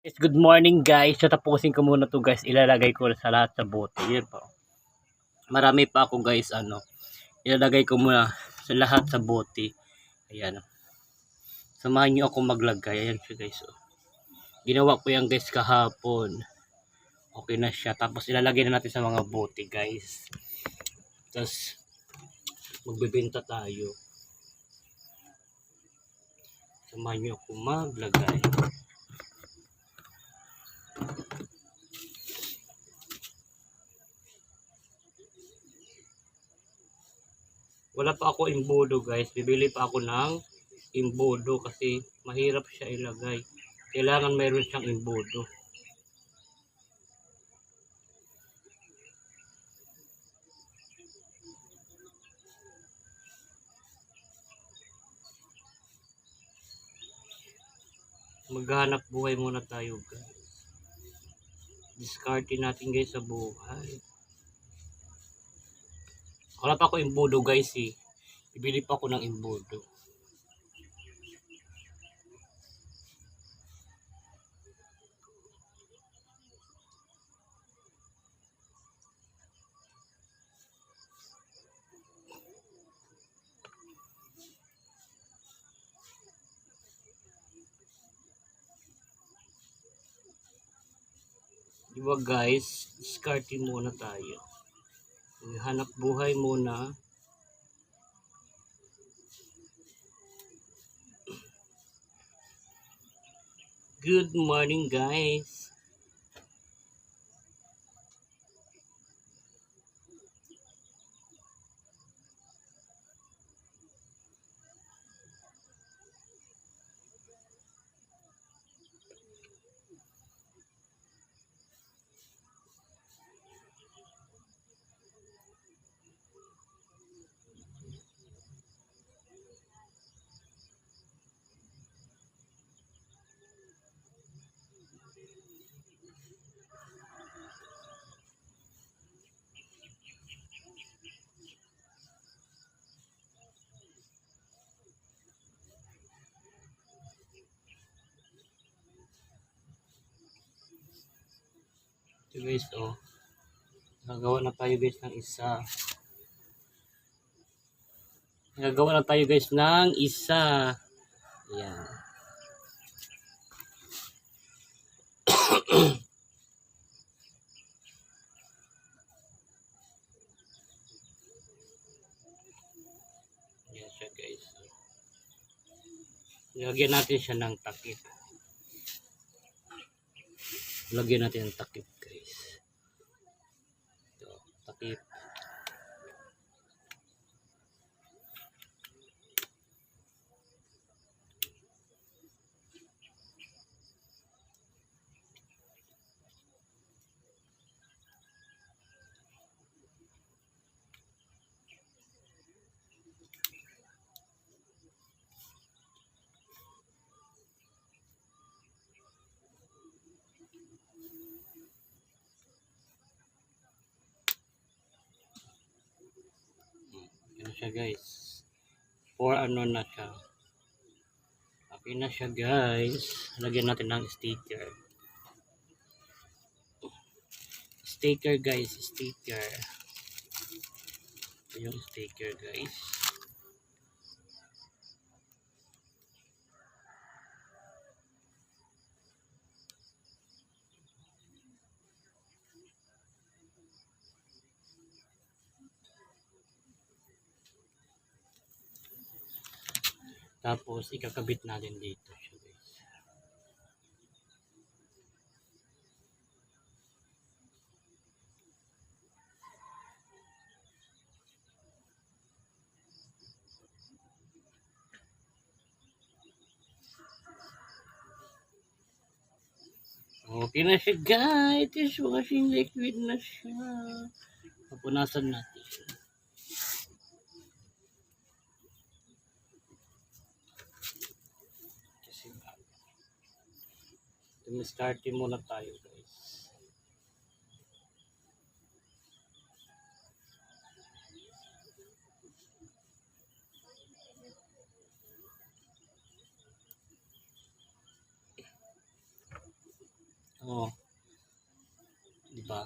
Yes, good morning guys. So tapusin ko muna to guys. Ilalagay ko sa lahat sa bote. Yan po. Marami pa ako guys Ilalagay ko muna sa lahat sa bote. Ayan. Samahan niyo ako maglagay. Ayan siya guys. Oh. Ginawa ko yan guys kahapon. Okay na siya. Tapos ilalagay na natin sa mga bote guys. Tapos magbebenta tayo. Samahan niyo ako maglagay. Wala pa ako imbodo guys. Bibili pa ako ng imbodo kasi mahirap siya ilagay. Kailangan mayroon siyang imbodo. Maghanap buhay muna tayo guys. Discardin natin guys sa buhay. Wala pa ako imbodo guys eh. Bibili pa ako ng imbodo. Diba guys, discardin muna tayo. Hanap buhay muna. Good morning guys. So guys, oh. Nagawa na tayo guys ng isa. Nagawa na tayo guys ng isa. Ayan. Ayan siya guys. Lagyan natin siya ng takip. Lagyan natin ng takip guys. Ito, takip. Yan siya guys. For ano na siya. Okay na siya guys. Lagyan natin ng sticker. Sticker guys. Sticker. Ito yung sticker guys. Tapos ikakabit natin dito siya guys. Okay na siya guys. Dishwashing liquid na siya. Papunasan natin. Kasi starting muna tayo guys. Oh, di ba?